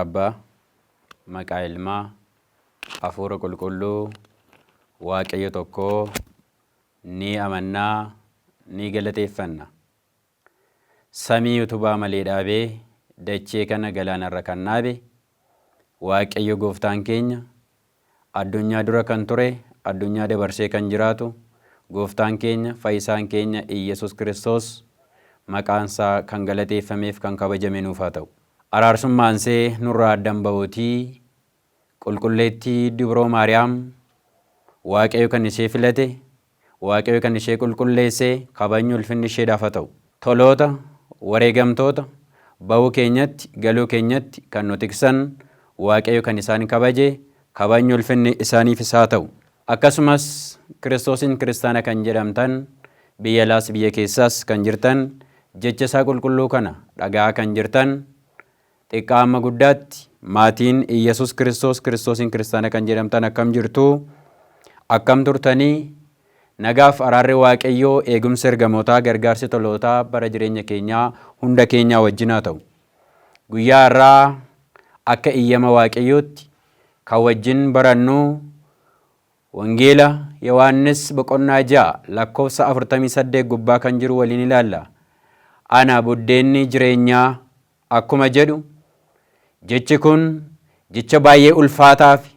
Maqaa Abbaa, maqaa Ilmaa, Hafuura Qulqulluu, Waaqayyo tokkoo ni amannaa, ni galateeffanna. Samii utubaa malee dhaabee dachee kana galaanarra kan dhaabe Waaqayyo Gooftaan keenya addunyaa dura kan ture, addunyaa dabarsee kan jiraatu Gooftaan keenya Fayyisaan keenya Iyyasuus Kiristoos maqaansaa kan galateeffameef kan kabajame nuuf haa ta'u. Araarsumaansee nurraa addan bahuutii qulqulleettii Dubroo Maariyaam Waaqayyo kan ishee filate, Waaqayyo kan ishee qulqulleessee kabajni ulfinni isheedhaaf haa ta'u. Toloota, wareegamtoota, bahuu keenyatti, galuu keenyatti kan nu tiksan Waaqayyo kan isaan kabaje, kabajni ulfinni isaaniifis haa ta'u. Akkasumas Kiristoosin kiristaana kan jedhamtan biyya alaas biyya keessaas kan jirtan jecha isaa qulqulluu kana dhagaa kan jirtan xiqqaa amma guddaatti maatiin Iyyasuus Kiristoos Kiristoosin kiristaana kan jedhamtan akkam jirtu, akkam turtanii, nagaaf araarri Waaqayyoo eegumsa ergamootaa gargaarsi tolootaa bara jireenya keenyaa hunda keenyaa wajjin haa ta'u. Guyyaa har'aa akka iyyama Waaqayyootti kan wajjin barannu Wangeela Yohaannis boqonnaa 6 lakkoofsa 48 gubbaa kan jiru waliin ilaalla. Ana buddeenni jireenyaa akkuma jedhu jechi kun jecha baay'ee ulfaataa fi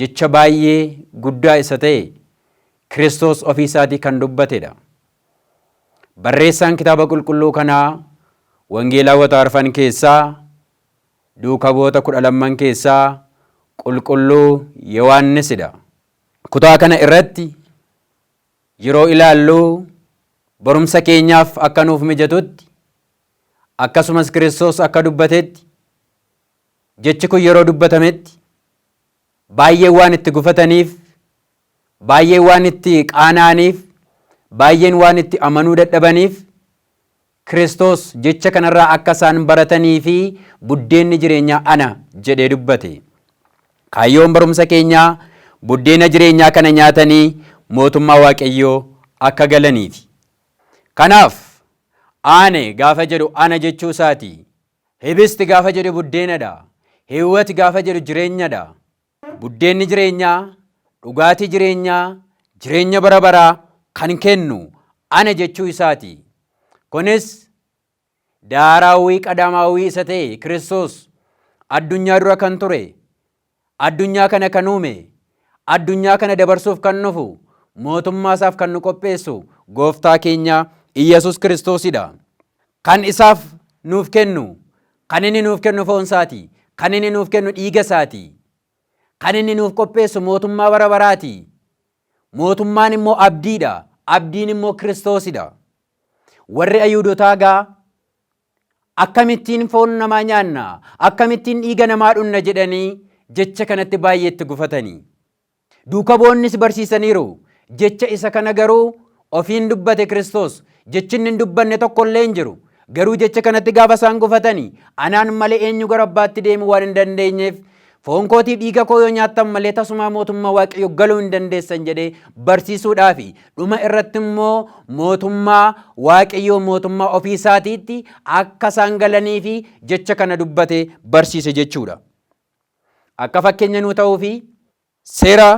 jecha baay'ee guddaa isa ta'e Kiristoos ofii isaatii kan dubbatedha. Barreessaan kitaaba qulqulluu kanaa Wangeelaawwan arfan keessaa duukaa bu'oota 12 keessaa qulqulluu Yohaannisidha. Kutaa kana irratti yeroo ilaallu barumsa keenyaaf akka nuuf mijatutti akkasumas Kiristoos akka dubbatetti jechi kun yeroo dubbatametti baay'ee waan itti gufataniif, baay'ee waan itti qaana'aniif, baay'een waan itti amanuu dadhabaniif Kiristoos jecha kanarraa akka isaan baratanii fi buddeenni jireenyaa ana jedhee dubbate. Kaayyoon barumsa keenyaa buddeena jireenyaa kana nyaatanii mootummaa Waaqayyoo akka galaniifi. Kanaaf aane gaafa jedhu ana jechuu isaati. Hibisti gaafa jedhu buddeenadha. Hiwwati gaafa jedhu jireenyadha. Buddeenni jireenyaa, dhugaatii jireenyaa, jireenya bara baraa kan kennu ana jechuu isaati. Kunis daaraawwii qadaamaawwii isa ta'e Kiristoos addunyaa dura kan ture, addunyaa kana kan uume, addunyaa kana dabarsuuf kan dhufu, mootummaa isaaf kan nu qopheessu Gooftaa keenya Iyyasuus Kiristoosidha. Kan isaaf nuuf kennu, kan inni nuuf kennu foon isaati, kan inni nuuf kennu dhiiga isaati, kan inni nuuf qopheessu mootummaa bara baraati. Mootummaan immoo abdiidha, abdiin immoo Kiristoosidha. Warri Ayuudotaa gaa akkamittiin foon namaa nyaanna, akkamittiin dhiiga namaa dhugna jedhanii jecha kanatti baay'ee itti gufatanii. Duuka bu'oonnis barsiisaniiru. Jecha isa kana garuu ofiin dubbate Kiristoos. Jechi inni hin dubbanne tokko illee hin jiru. Garuu jecha kanatti gaafa isaan gufatanii anaan malee eenyu gara abbaatti deemuu waan hin dandeenyeef foon kootiif dhiiga koo yoo nyaattan malee tasumaa mootummaa Waaqayyoo galuu hin dandeessan jedhee barsiisuudhaafi dhuma irratti immoo mootummaa Waaqayyoo mootummaa ofii isaatiitti akka isaan galanii fi jecha kana dubbate barsiise jechuudha. Akka fakkeenya nuu ta'uu fi seera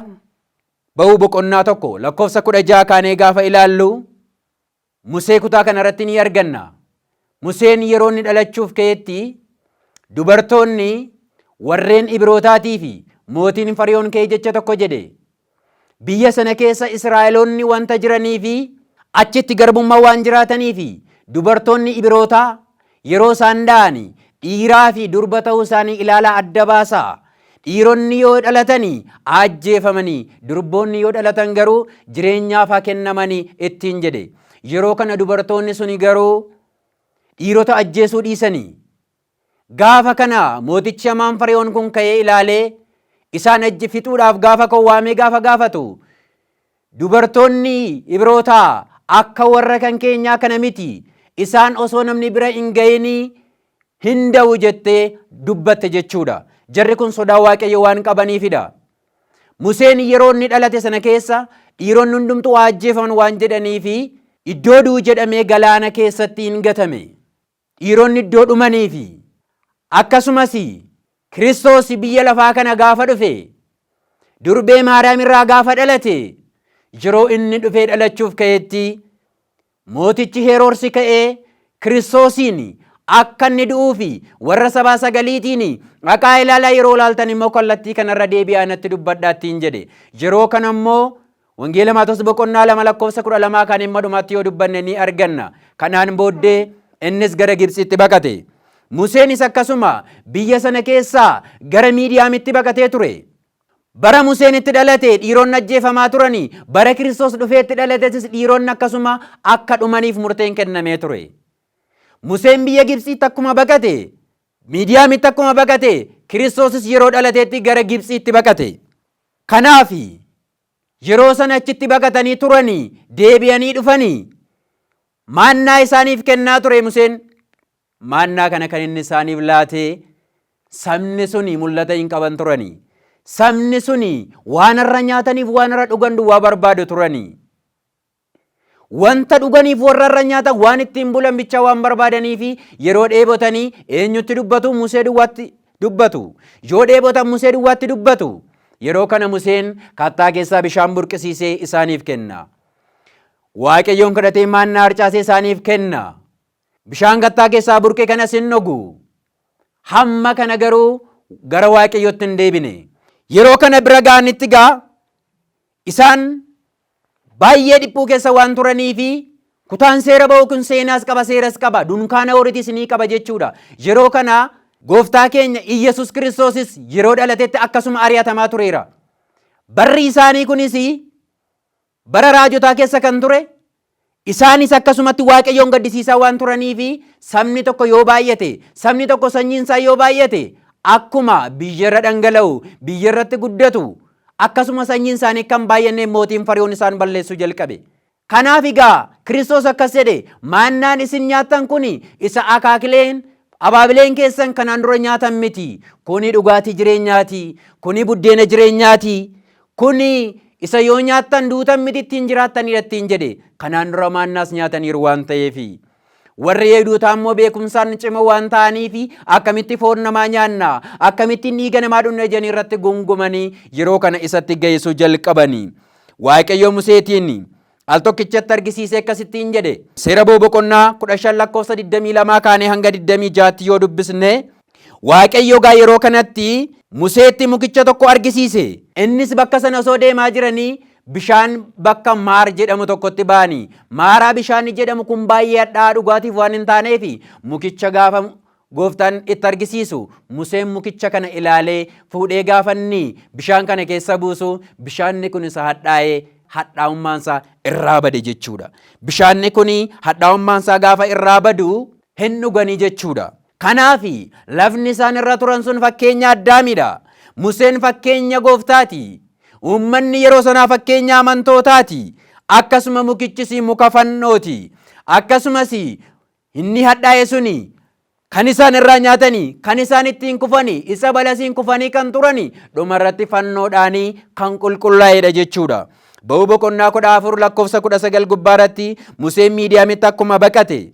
Ba'uu boqonnaa 1 lakkoofsa 16 kaanee gaafa ilaallu Musee kutaa kana irratti ni arganna. Museen yeroo inni dhalachuuf ka'etti dubartoonni warreen Ibrootaatii fi mootiin Fariyoon ka'ee jecha tokko jedhe. Biyya sana keessa Israa'eloonni wanta jiranii fi achitti garbummaa waan jiraatanii fi dubartoonni Ibrootaa yeroo isaan da'an dhiiraa fi durba ta'uu isaanii ilaalaa adda baasaa. Dhiironni yoo dhalatanii ajjeefamanii, durboonni yoo dhalatan garuu jireenyaaf haa kennamanii ittiin jedhe. Yeroo kana dubartoonni suni garuu dhiirota ajjeesuu dhiisanii. Gaafa kana mootichi hamaan Fariyoon kun ka'ee ilaalee isaan fixuudhaaf gaafa waamee gaafa gaafatu dubartoonni Ibrootaa akka warra kan keenyaa kana miti. Isaan osoo namni bira hin ga'inii hin da'u jettee dubbatte jechuudha. Jarri kun sodaa Waaqayyoo waan qabaniifidha. Museen yeroo inni dhalate sana keessa dhiironni hundumtuu ajjeefaman waan jedhaniifi iddoo du'u jedhamee galaana keessatti hin gatame. Dhiironni iddoo dhumaniifi akkasumas Kiristoos biyya lafaa kana gaafa dhufe durbee Maariyaam irraa gaafa dhalate yeroo inni dhufee dhalachuuf ka'etti mootichi Heroodis ka'ee Kiristoosiin akka inni du'uu fi warra sabaa sagaliitiin maqaa ilaalaa yeroo laaltan immoo kallattii kanarra deebi'aa natti dubbadhaattiin jedhe. Yeroo kana immoo Wangeela Maatewos boqonnaa 2 lakkoofsa 12 kan immoo dhumaatti yoo dubbanne ni arganna. Kanaan booddee innis gara Gibxitti baqate. Museenis akkasuma biyya sana keessaa gara Miidiyaamitti baqatee ture. Bara Museen itti dhalate dhiironni ajjeefamaa turanii, bara Kiristoos dhufee itti dhalatetis dhiironni akkasuma akka dhumaniif murteen kennamee ture. Museen biyya Gibxitti akkuma baqate, Miidiyaamitti akkuma baqate, Kiristoosis yeroo dhalateetti gara Gibxitti baqate. Kanaaf yeroo sana achitti baqatanii turanii deebi'anii dhufanii maannaa isaaniif kennaa ture Museen. Maannaa kana kan inni isaaniif laate sabni suni mul'ata hin qaban turanii. Sabni suni waan irra nyaataniif waan irra dhugan duwwaa barbaadu turanii. Wanta dhuganiif warra irra nyaatan waan ittiin bulan bicha waan barbaadanii fi yeroo dheebotanii eenyutti dubbatu? Musee duwwaatti dubbatu. Yoo dheebotan Musee duwwaatti dubbatu. Yeroo kana Museen kattaa keessaa bishaan burqisiisee isaaniif kenna. Waaqayyoon kadhatee maannaa harcaasee isaaniif kenna. Bishaan kattaa keessaa burqe kanas hin dhugu. Hamma kana garuu gara Waaqayyootti hin deebine. Yeroo kana bira ga'anitti gaa isaan baay'ee dhiphuu keessa waan turanii fi kutaan seera ba'u kun seenaas qaba seeras qaba dunkaana horiitis ni qaba jechuudha. Yeroo kana Gooftaa keenya Iyyasuus Kiristoosis yeroo dhalatetti akkasuma ari'atamaa tureera. Barri isaanii kunis bara raajotaa keessa kan ture. Isaanis akkasumatti Waaqayyoon gaddisiisaa waan turanii fi sabni tokko yoo baay'ate, sabni tokko sanyiinsaa yoo baay'ate akkuma biyyarra dhangala'u, biyyarratti guddatu, akkasuma sanyiin isaanii kan baay'anne mootiin Fara'oon isaan balleessuu jalqabe. Kanaaf egaa Kiristoos akkas jedhe, maannaan isin nyaattan kun isa akaakileen abaabileen keessan kanaan dura nyaatan miti. Kuni dhugaatii jireenyaati. Kuni buddeena jireenyaati. Kuni isa yoo nyaattan duutan miti ittiin jiraattanidha ittiin jedhe. Kanaan dura maannaas nyaataniiru waan ta'eefi. Warri eegduutaa immoo beekumsaan cima waan ta'aniifi akkamitti foon namaa nyaanna, akkamitti dhiiga namaa dhugna jedhanii irratti gungumanii yeroo kana isatti geessuu jalqabanii. Waaqayyo Museetiin al tokkichatti argisiisee akkasittiin jedhe. Seera boqonnaa 15 lakkoofsa 22 kaanee hanga 26 yoo dubbisne Waaqayyo gaa yeroo kanatti Museetti mukicha tokko argisiise. Innis bakka sana osoo deemaa jiranii bishaan bakka maar jedhamu tokkotti ba'anii. Maaraa bishaan jedhamu kun baay'ee hadhaa'aa dhugaatiif waan hin taaneef mukicha gaafa Gooftaan itti argisiisu Museen mukicha kana ilaalee fuudhee gaafanni bishaan kana keessa buusu bishaanni kun isa hadhaa'ee hadhaa'ummaansaa irraa bade jechuudha. Bishaanni kun hadhaa'ummaansaa gaafa irraa badu hin dhuganii jechuudha. Kanaaf lafni isaan irra turan sun fakkeenya Addaamidha. Museen fakkeenya Gooftaati. Uummanni yeroo sanaa fakkeenya amantootaati. Akkasuma mukichis muka fannooti. Akkasumas inni hadhaa'e suni kan isaan irraa nyaatanii, kan isaan ittiin kufanii, isa balasiin kufanii kan turanii dhumarratti fannoodhaanii kan qulqullaa'edha jechuudha. Ba'uu boqonnaa 14 lakkoofsa 19 gubbaarratti Museen Miidiyaamitti akkuma baqate.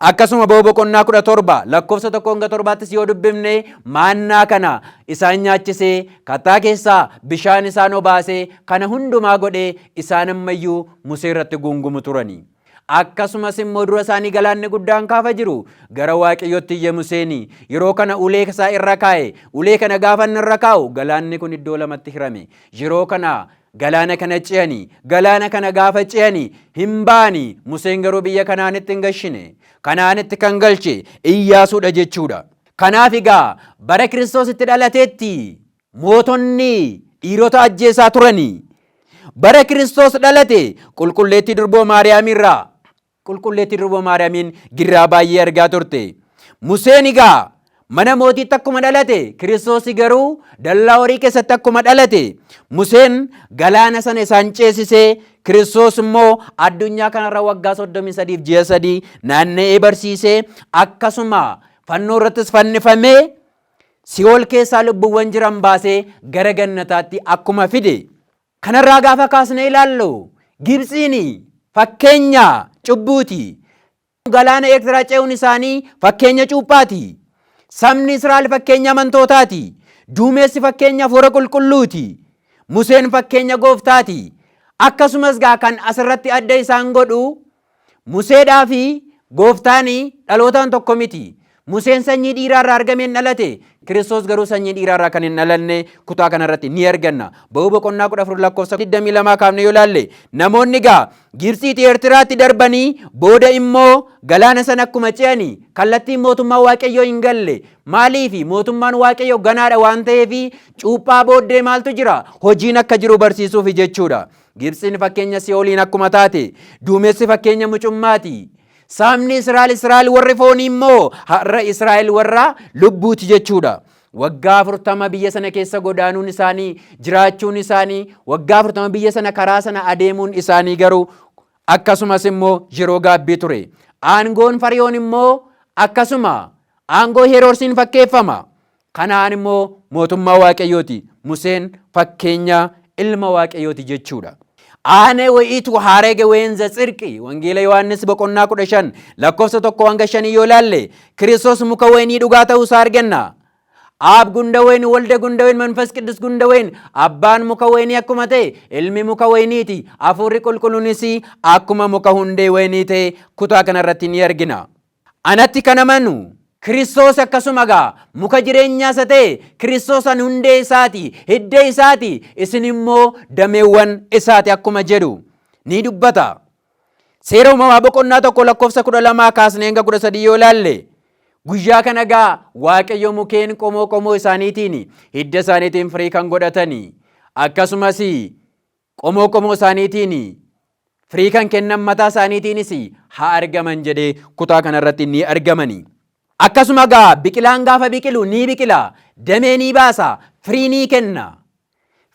Akkasuma ba'uu boqonnaa 17 lakkoofsa 1-7 yoo dubbifne maannaa kana isaan nyaachisee kattaa keessaa bishaan isaan obaasee kana hundumaa godhee isaan ammayyuu Musee irratti gungumu turanii. Akkasumas immoo dura isaanii galaanni guddaan kaafa jiru gara Waaqayyootti iyya Museen yeroo kana ulee isaa irra kaa'e. Ulee kana gaafa inni irra kaa'u galaanni kun iddoo lamatti hirame. Yeroo kana galaana kana ce'anii, galaana kana gaafa ce'anii hin baani. Museen garuu biyya Kanaanitti hin gashine. Kanaanitti kan galche Iyyaasuudha jechuudha. Kanaaf egaa bara Kiristoos itti dhalateetti mootonni dhiirota ajjeesaa turanii. Bara Kiristoos dhalate qulqulleettii durboo Maariyaamirraa qulqulleettii durboo Maariyaamiin girraa baay'ee argaa turte. Museen egaa mana mootiitti akkuma dhalate, Kiristoos garuu dallaa horii keessatti akkuma dhalate. Museen galaana sana isaan ceesisee, Kiristoos immoo addunyaa kanarra waggaa 33 ji'a 3 naanna'ee barsiisee akkasuma fannoo irrattis fannifamee Si'ool keessaa lubbuuwwan jiran baasee gara gannataatti akkuma fide. Kanarraa gaafa kaasnee ilaallu Gibxiin fakkeenya cubbuuti. Galaana Eertiraa ce'uun isaanii fakkeenya cuuphaati. Sabni Israa'el fakkeenya amantootaati. Duumessi fakkeenya hafuura qulqulluuti. Museen fakkeenya gooftaati. Akkasumas gaa kan asirratti adda isaan godhu Museedhaa fi gooftaan dhalootaan tokko miti. Museen sanyii dhiiraa irraa argameen dhalate, Kiristoos garuu sanyii dhiiraa irraa kan hin dhalanne kutaa kanarratti ni arganna. Ba'uu boqonnaa 14 lakkoofsa 22 kaafne yoo ilaalle namoonni gaa Gibxiitii Eertiraatti darbanii booda immoo galaana sana akkuma ce'anii kallattiin mootummaa Waaqayyoo hin galle. Maaliif mootummaan Waaqayyoo ganaadha waan ta'eef cuuphaa booddee maaltu jira? Hojiin akka jiru barsiisuuf jechuudha. Gibxiin fakkeenya Si'ooliin akkuma taate, duumessi fakkeenya mucummaati. Sabni Israa'el warri foonii immoo har'a Israa'el warra lubbuuti jechuudha. Waggaa 40 biyya sana keessa godaanuun isaanii, jiraachuun isaanii, waggaa 40 biyya sana karaa sana adeemuun isaanii garuu akkasumas immoo yeroo gaabbii ture. Aangoon Fariyoon immoo akkasuma aangoo Heroodisiin fakkeeffama. Kanaan immoo mootummaa Waaqayyooti. Museen fakkeenya ilma Waaqayyooti jechuudha. Aane wayiitu haarege weenza tsirqi wangeela Yohaannis boqonnaa 15 lakkoofsa 1-5 yoo ilaalle Kiristoos muka wayinii dhugaa ta'uu isaa arganna. Aab gunda wayinii, walda gunda wayinii, manfas qidus gunda wayinii, abbaan muka wayinii akkuma ta'e ilmi muka wayiniiti. Hafuurri qulqulluunis akkuma muka hundee wayinii ta'e kutaa kanarratti ni argina. Anatti kan amanu Kiristoos akkasuma gaa muka jireenyaa isa ta'e Kiristoos an hundee isaati, hidda isaati, isin immoo dameewwan isaati akkuma jedhu ni dubbata. Seera uumamaa boqonnaa 1 lakkoofsa 12 kaasnee hanga 13 yoo ilaalle guyyaa kana gaa Waaqayyo mukeen qomoo isaaniitiin hidda isaaniitiin firii kan godhatanii akkasumas qomoo isaaniitiin firii kan kennan mataa isaaniitiinis haa argaman jedhee kutaa kanarratti ni argamanii. Akkasuma gaa biqilaan gaafa biqilu ni biqila, damee ni baasa, firii ni kenna.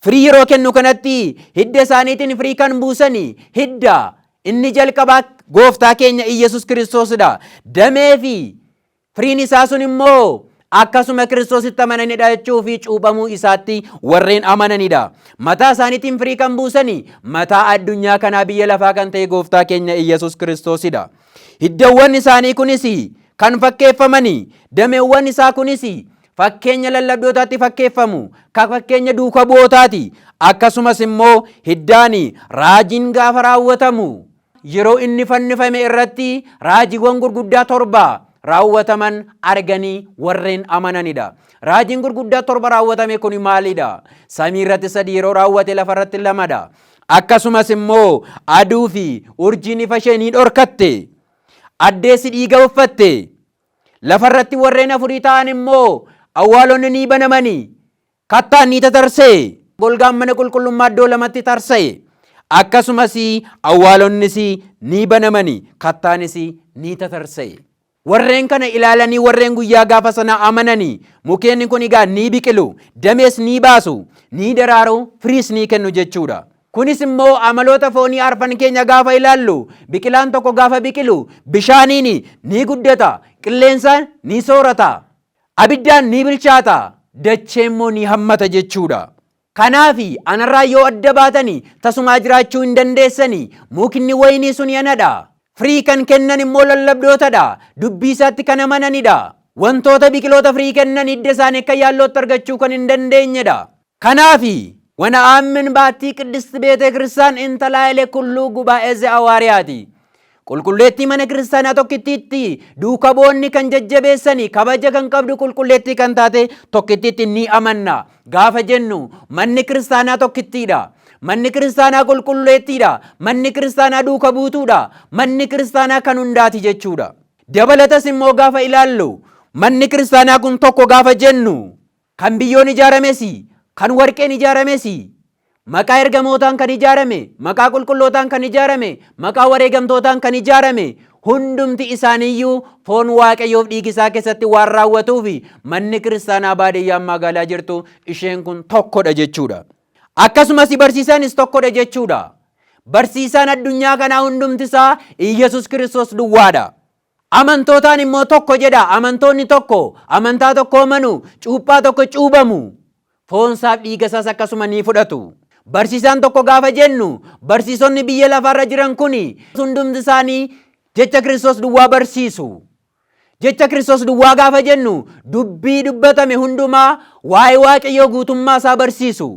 Firii yeroo kennu kanatti hidda isaaniitiin firii kan buusanii hidda inni jalqabaa gooftaa keenya Iyyasuus Kiristoosidha. Damee fi firiin isaa sun immoo akkasuma Kiristoositti amananidha jechuu fi cuuphamuu isaatti warreen amananidha. Mataa isaaniitiin firii kan buusanii mataa addunyaa kanaa biyya lafaa kan ta'e gooftaa keenya Iyyasuus Kiristoosidha. Hiddawwan isaanii kunis kan fakkeeffamanii, dameewwan isaa kunis fakkeenya lallabdootaatti fakkeeffamu, kan fakkeenya duuka bu'ootaati. Akkasumas immoo hiddaan raajiin gaafa raawwatamu yeroo inni fannifame irratti raajiiwwan gurguddaa 7 raawwataman arganii warreen amananidha. Raajiin gurguddaa 7 raawwatame kun maalidha? Samii irratti 3 yeroo raawwate lafa irratti 2dha. Akkasumas immoo aduu fi urjiin ifa ishee ni dhorkatte. Addeessi dhiiga uffatte. Lafarratti warreen afurii ta'an immoo awwaalonni ni banamanii. Kattaan ni tatarsee. Golgaan mana qulqullummaa iddoo lamatti tarsa'e. Akkasumas awwaalonnis ni banamanii. Kattaanis ni tatarsa'e. Warreen kana ilaalanii warreen guyyaa gaafa sana amananii mukeen kun egaa ni biqilu, damees ni baasu, ni daraaru, firiis ni kennu jechuudha. Kunis immoo amaloota foonii arfan keenya gaafa ilaallu biqilaan tokko gaafa biqilu bishaaniin ni guddata, qilleensaan ni soorata, abiddaan ni bilchaata, dachee immoo ni hammata jechuudha. Kanaafi anarraa yoo adda baatanii tasumaa jiraachuu hin dandeessanii mukni wayinii sun anadha. Firii kan kennan immoo lallabdootadha. Dubbii isaatti kan amananidha. Wantoota biqiloota firii kennan hidda isaanii akka yaallootti argachuu kan hin dandeenyedha. Kanaafi ወነአምን ባቲ ቅድስት ቤተ ክርስቲያን እንተላይለ ኩሉ ጉባኤ ዘሐዋርያት ቁልቁሌቲ መነ ክርስቲያና ቶክቲቲ ዱከቦኒ ከን ጀጀቤሰኒ ከበጀ ከን ቀብዱ ቁልቁሌቲ ከን ታቴ ቶክቲቲ ኒ አመና ጋፈ ጀኑ መን ክርስቲያና ቶክቲዳ መን ክርስቲያና ቁልቁሌቲዳ መን ክርስቲያና ዱከቡቱዳ መን ክርስቲያና ከኑንዳቲ ጀቹዳ ደበለተስ ሞ ጋፈ ኢላሉ መን ክርስቲያና ኩን ቶኮ ጋፈ ጀኑ ከን ቢዮን ኢጃረሜሲ kan warqeen ijaaramesi, maqaa ergamootaan kan ijaarame, maqaa qulqullootaan kan ijaarame, maqaa wareegamtootaan kan ijaarame, hundumti isaaniiyyuu foon Waaqayyoof dhiigi isaa keessatti waan raawwatuufi manni kiristaanaa baadiyyaan magaalaa jirtu isheen kun tokkodha jechuudha. Akkasumas barsiisaanis tokkodha jechuudha. Barsiisaan addunyaa kanaa hundumti isaa Iyyasuus Kiristoos duwwaadha. Amantootaan immoo tokko jedha. Amantoonni tokko amantaa tokko amanu, cuuphaa tokko cuubamu. Foonsaaf dhiiga isaas akkasuma ni fudhatu. Barsiisaan tokko gaafa jennu barsiisonni biyya lafaarra jiran kuni hundumti isaanii jecha Kiristoos duwwaa barsiisu. jecha Kiristoos duwwaa gaafa jennu dubbii dubbatame hundumaa waa'ee Waaqayyoo guutummaa isaa barsiisu,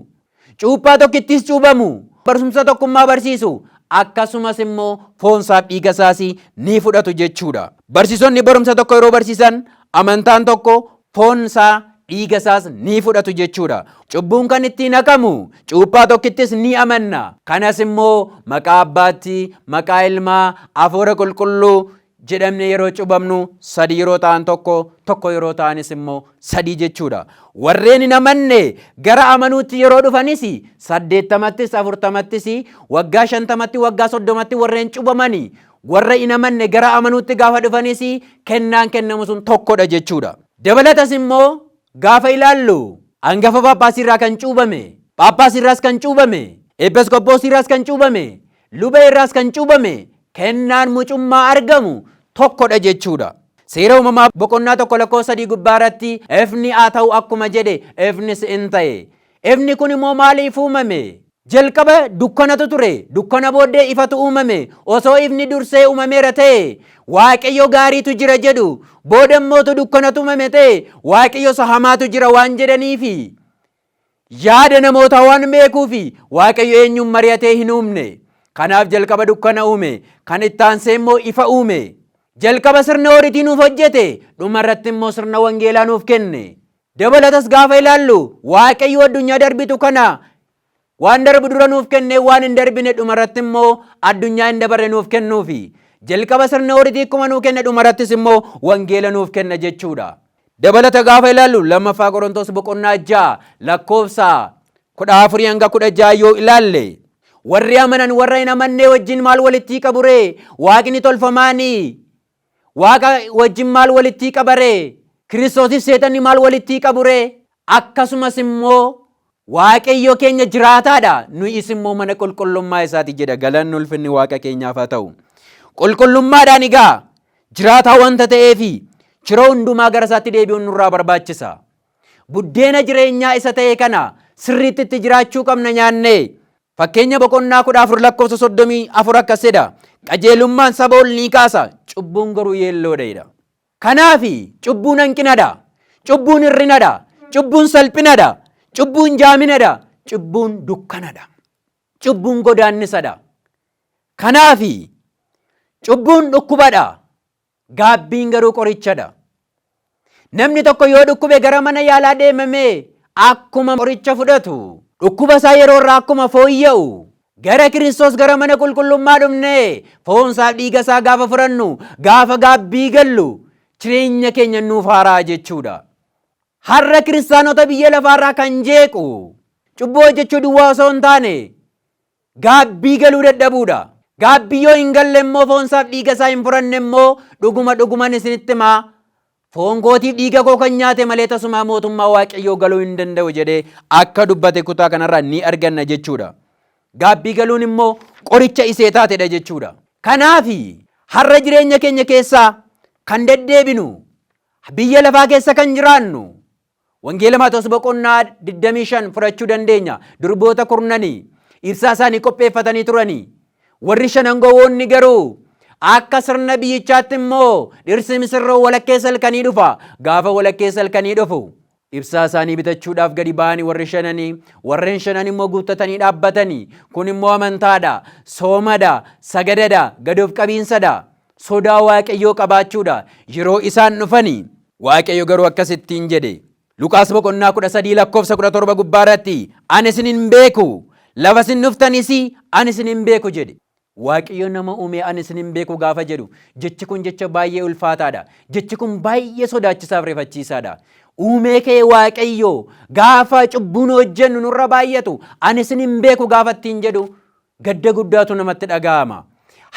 cuuphaa tokkittis cuubamu, barsiisa tokkummaa barsiisu, akkasumas immoo foon isaa dhiiga isaas ni fudhatu jechuudha. Barsiisonni barumsa tokko yeroo barsiisan amantaan tokko foon isaa dhiiga isaas ni fudhatu jechuudha. Cubbuun kan ittiin haqamu cuuphaa tokkittis ni amanna. Kanas immoo maqaa Abbaatti, maqaa Ilmaa, Hafuura Qulqulluu jedhamne yeroo cubamnu sadii yeroo ta'an tokko yeroo ta'anis immoo sadii jechuudha. Warreen hin amanne gara amanuutti yeroo dhufanis 80ttis 40ttis waggaa 50tti waggaa 30tti warreen cubamanii warra hin amanne gara amanuutti gaafa dhufanis kennaan kennamu sun tokkodha jechuudha. Dabalatas immoo gaafa ilaallu hangafa Phaaphaasiirraa kan cuubame, Phaaphaasiirraas kan cuubame, Episkoopoosiirraas kan cuubame, luba irraas kan cuubame, kennaan mucummaa argamu tokkodha jechuudha. Seera uumamaa boqonnaa 1:3 gubbaarratti ifni haa ta'u akkuma jedhe ifnis in ta'e. Ifni kun immoo maaliif uumame? Jalqaba dukkanatu ture, dukkana booddee ifatu uumame. Osoo ifni dursee uumameera ta'e Waaqayyo gaariitu jira jedhu, booda immoo dukkanatu uumame ta'e Waaqayyo hamaatu jira waan jedhaniifi yaada namoota waan beekuufi Waaqayyo eenyuun mari'atee hin uumne. Kanaaf jalqaba dukkana uume, kan itti aansee immoo ifa uume. Jalqaba sirna horiitii nuuf hojjete, dhumarratti immoo sirna wangeelaa nuuf kenne. Dabalatas gaafa ilaallu Waaqayyo addunyaa darbitu kana waan darbu dura nuuf kenne, waan hin darbine dhumarratti immoo addunyaa hin dabarre nuuf kennuufi. Jalqaba sirna horiitii akkuma nuuf kenne dhumarrattis immoo wangeela nuuf kenna jechuudha. Dabalata gaafa ilaallu lammaffaa Qorontos boqonnaa 6 lakkoofsa 14-16 yoo ilaalle warri amanan warra hin amanne wajjin maal walitti qabure? Waaqni tolfamaanii Waaqa wajjin maal walitti qabare? Kiristoosiif seetanni maal walitti qabure? Akkasumas immoo Waaqayyo keenya jiraataadha, nuyis immoo mana qulqullummaa isaati jedha. Galanni ulfinni Waaqa keenyaaf haa ta'u. Qulqullummaadhaan egaa jiraataa wanta ta'eefi yeroo hundumaa gara isaatti deebi'uun nurraa barbaachisa. Buddeena jireenyaa isa ta'e kana sirriitti itti jiraachuu qabna nyaannee. Fakkeenya boqonnaa 14 lakkoofsa 34 akkas jedha. Qajeelummaan saba ol ni kaasa, cubbuun garuu yeelloodha. Kanaafi cubbuun hanqinadha, cubbuun hir'inadha, cubbuun salphinadha, cubbuun jaaminadha, cubbuun dukkanadha, cubbuun godaannisadha. Kanaafi cubbuun dhukkubadha, gaabbiin garuu qorichadha. Namni tokko yoo dhukkube gara mana yaalaa deemamee akkuma qoricha fudhatu, dhukkuba isaa yeroo irraa akkuma fooyya'u, gara Kiristoos gara mana qulqullummaa dhufnee foon isaa dhiiga isaa gaafa fudhannu, gaafa gaabbii gallu, jireenya keenya nuuf haaraa jechuudha. Har'a kiristaanota biyya lafaarraa kan jeequ cubbuu hojjechuu duwwaa osoo hin taane gaabbii galuu dadhabuudha. Gaabbii yoo hin galle immoo foon isaa dhiiga isaa hin fudhanne immoo dhuguman isinitti himaa foon kootiif dhiiga koo kan nyaate malee tasumaa mootummaa Waaqayyoo galuu hin danda'u jedhee akka dubbate kutaa kanarraa ni arganna jechuudha. Gaabbii galuun immoo qoricha isee taatedha jechuudha. Kanaafi har'a jireenya keenya keessaa kan deddeebinu, biyya lafaa keessa kan jiraannu, wangeela Maatewos boqonnaa 25 fudhachuu dandeenya. Durboota kurnanii ibsaa isaanii qopheeffatanii turanii. Warri shanan gowwoonni garuu akka sirna biyyichaatti immoo dhirsi misirroo walakkeessa halkanii dhufa. Gaafa walakkeessa halkanii dhufu ibsaa isaanii bitachuudhaaf gadi ba'anii warreen shanan immoo guuttatanii dhaabbatanii. Kun immoo amantaadha, soomadha, sagadadha, gadoof qabiinsadha, sodaa Waaqayyoo qabaachuudha. Yeroo isaan dhufanii Waaqayyo garuu akkasittiin jedhe. Luqaas boqonnaa 13 lakkoofsa 17 gubbaarratti ani isin hin beeku, lafa isin dhuftanis ani isin hin beeku jedhe. Waaqayyo nama uume ani isin hin beeku gaafa jedhu jechi kun jecha baay'ee ulfaataadha. Jechi kun baay'ee sodaachisaaf rifachiisaadha. Uumee kee Waaqayyo gaafa cubbuun hojjennu nurra baay'atu ani isin hin beeku gaafa ittiin jedhu gadda guddaatu namatti dhaga'ama.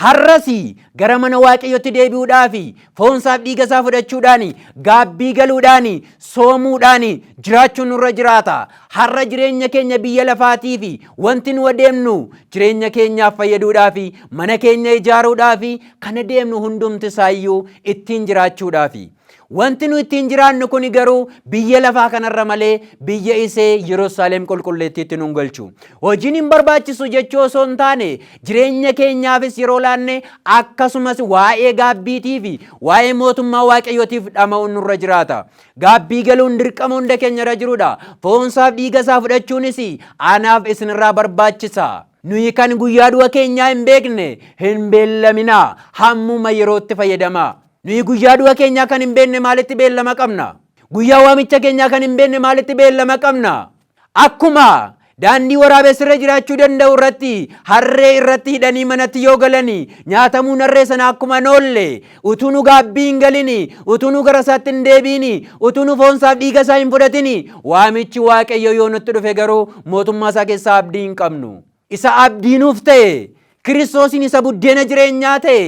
Har'asi gara mana Waaqayyotti deebi'uudhaafi foon isaaf dhiiga isaa fudhachuudhaani, gaabbii galuudhaani, soomuudhaani jiraachuun nurra jiraata. Har'a jireenya keenya biyya lafaatiifi wanti nu adeemnu jireenya keenyaaf fayyaduudhaafi mana keenya ijaaruudhaafi kan adeemnu hundumti isaayyuu ittiin jiraachuudhaafi. Wanti nu ittiin jiraannu kun garuu biyya lafaa kanarra malee biyya isee Yerusaalem qulqulleettiitti nu galchu. Hojiin hin barbaachisu jechuu osoo hin taane jireenya keenyaafis yeroo laanne akkasumas waa'ee gaabbiitii fi waa'ee mootummaa waaqayyootiif dhama'uun nurra jiraata. Gaabbii galuun dirqama hunda keenyarra jirudha. Foonsaaf dhiiga isaa fudhachuunis anaaf isinirraa barbaachisa. Nuyi kan guyyaa du'a keenyaa hin beekne hin beellaminaa, hammuma yerootti fayyadamaa. Nuyi guyyaa du'a keenyaa kan hin beekne maalitti beellama qabna? Guyyaa waamicha keenyaa kan hin beekne maalitti beellama qabna? Akkuma daandii waraabessirra jiraachuu danda'u irratti harree irratti hidhanii manatti yoo galanii nyaatamuun harree sana akkuma noolle utuu nu gaabbii hin galini, utuu nu gara isaatti hin deebiini, utuu nu foonsaaf dhiiga isaa hin fudhatini, waamichi waaqayyo yoo nutti dhufe garuu mootummaa isaa keessaa abdii hin qabnu. Isa abdii nuuf ta'e, Kiristoosiin isa buddeena jireenyaa ta'e,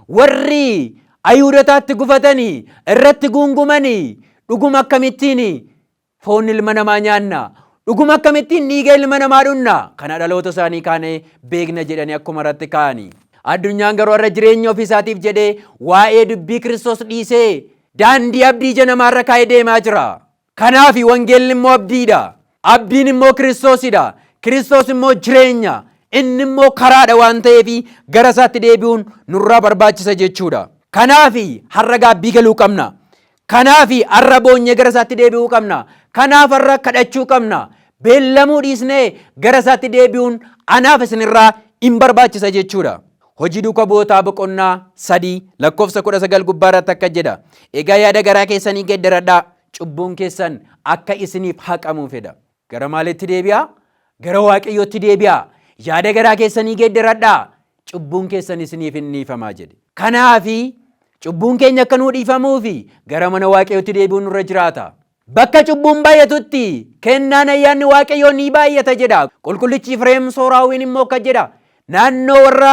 warri Ayuudotaatti gufatanii irratti guungumanii dhuguma akkamittiin foon ilma namaa nyaanna, dhuguma akkamittiin dhiiga ilma namaa dhunna, kana dhaloota isaanii kaanee beekna jedhanii akkuma irratti kaa'anii. Addunyaan garuu irra jireenya ofiisaatiif jedhee waa'ee dubbii Kiristoos dhiisee daandii abdii ija namaarra kaa'ee deemaa jira. Kanaaf wangeelli immoo abdiidha, abdiin immoo Kiristoosidha, Kiristoos immoo jireenya, inni immoo karaadha waan ta'eef gara isaatti deebi'uun nurraa barbaachisa jechuudha. Kanaafi har'a gaabbii galuu qabna. Kanaafi har'a boonyee gara isaatti deebi'uu qabna. Kanaaf har'a kadhachuu qabna. Beellamuu dhiisnee gara isaatti deebi'uun anaaf isinirraa hin barbaachisa jechuudha. Hojii duuka bu'ootaa boqonnaa 3 lakkoofsa 19 gubbaarratti akka jedha. Egaa yaada garaa keessanii geeddaradhaa, cubbuun keessan akka isiniif haqamu fedha. Gara maalitti deebi'a? Gara waaqayyootti deebi'a. Yaada garaa keessanii geeddaradhaa, cubbuun keessan isiniif hin dhiifamaa jedhe. Kanaafi cubbuun keenya akka nuu dhiifamuufi gara mana waaqayyootti deebi'uun nurra jiraata. Bakka cubbuun baay'atutti kennaan ayyaanni waaqayyoo ni baay'ata jedha. Qulqullichi Efreem Sooraawiin immoo akka jedha, naannoo warra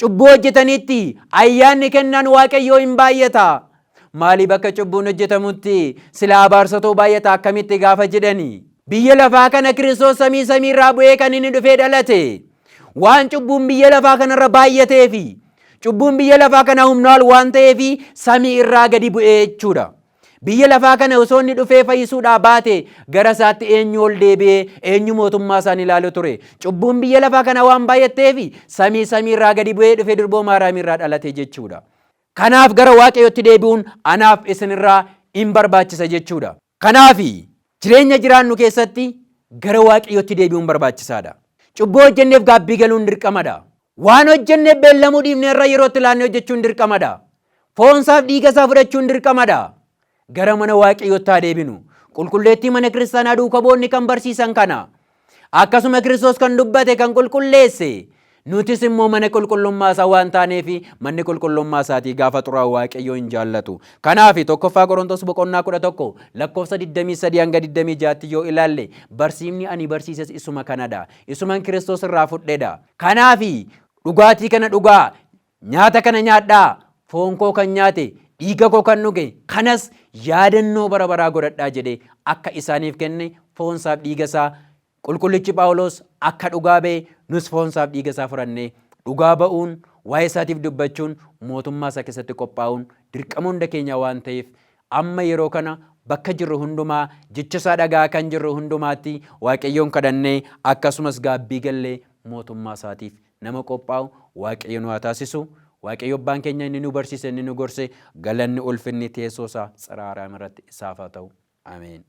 cubbuu hojjetanitti ayyaanni kennaan waaqayyoo hin baay'ata. Maali bakka cubbuun hojjetamutti silaa abaarsatoo baay'ata akkamitti gaafa jedhani? Biyya lafaa kana Kiristoos samiirraa bu'ee kan inni dhufee dhalate waan cubbuun biyya lafaa kanarra baay'ateefi, cubbuun biyya lafaa kana humnaal waan ta'eefi samii irraa gadi bu'ee jechuudha. Biyya lafaa kana osoo inni dhufee fayyisuudhaa baate gara isaatti eenyu ol deebi'ee eenyu mootummaa isaan ilaalu ture? Cubbuun biyya lafaa kana waan baay'atteefi samii irraa gadi bu'ee dhufee durboo Maariyaamiirraa dhalate jechuudha. Kanaaf gara waaqayyootti deebi'uun anaaf isinirraa hin barbaachisa jechuudha. Kanaafi jireenya jiraannu keessatti gara waaqayyootti deebi'uun barbaachisaadha. Cubbuu hojjenneef gaabbii galuun dirqamadha. Waan hojjenneef beellamuu dhiifnee irra yerootti ilaannee hojjechuun dirqamadha. Foonsaaf dhiiga isaa fudhachuun dirqamadha. Gara mana waaqayyootti haa deebinu. Qulqulleettii mana kiristaanaa duuka bu'oonni kan barsiisan kana. Akkasuma Kiristoos kan dubbate kan qulqulleesse. Nutis immoo mana qulqullummaa isaa waan taaneef manni qulqullummaa isaatii gaafa xuraa'u waaqayyoo hin jaallatu. Kanaaf tokkoffaa Qorontos boqonnaa 11 lakkoofsa 23 hanga 26 yoo ilaalle barsiifni ani barsiises isuma kanadha. Isuman Kiristoos irraa fudhedha. Kanaaf dhugaatii kana dhugaa, nyaata kana nyaadhaa, foon koo kan nyaate, dhiiga koo kan dhuge, kanas yaadannoo bara baraa godhadhaa jedhee akka isaaniif kenne foonsaaf dhiiga isaa qulqullichi Phaawulos akka dhugaa ba'e nus foonsaaf dhiiga isaa fudhannee dhugaa ba'uun waa'ee isaatiif dubbachuun mootummaa isaa keessatti qophaa'uun dirqama hunda keenya waan ta'eef amma yeroo kana bakka jirru hundumaa jecha isaa dhagaa kan jirru hundumaatti waaqayyoon kadhannee akkasumas gaabbii gallee mootummaa isaatiif nama qophaa'u waaqayyo nu haa taasisu. Waaqayyo abbaan keenya inni nu barsiise inni nu gorse galanni ulfinni teessoo isaa tsiraaraam irratti isaaf haa ta'u. Ameen.